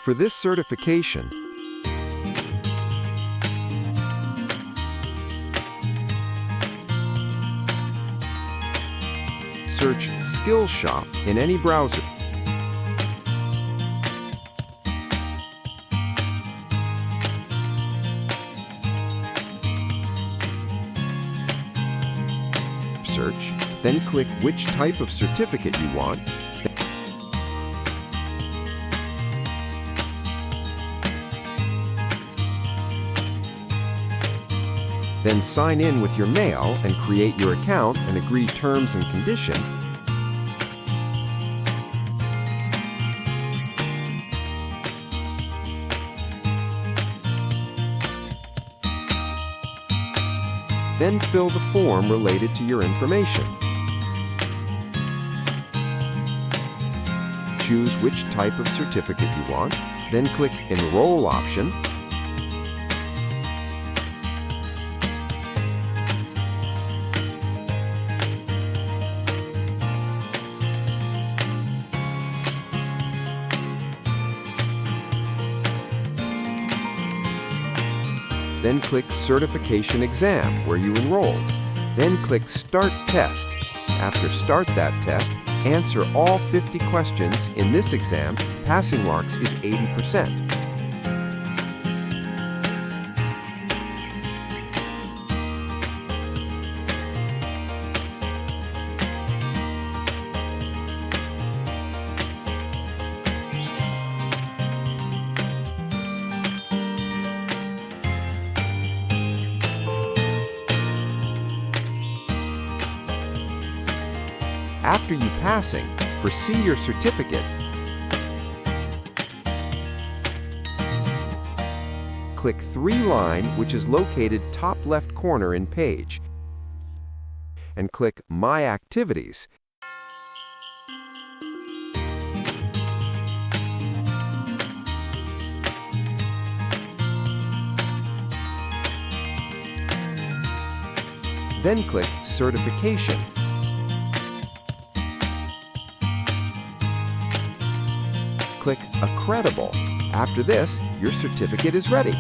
For this certification, search Skills Shop in any browser. Search, then click which type of certificate you want. Then sign in with your mail and create your account and agree terms and conditions. Then fill the form related to your information. Choose which type of certificate you want, then click Enroll option. Then click Certification Exam, where you enrolled. Then click Start Test. After Start that test, answer all 50 questions. In this exam, passing marks is 80%. After you passing, for See Your Certificate, click 3-line, which is located top left corner in page, and click My Activities. Then click Certification. Click Accreditable. After this, your certificate is ready.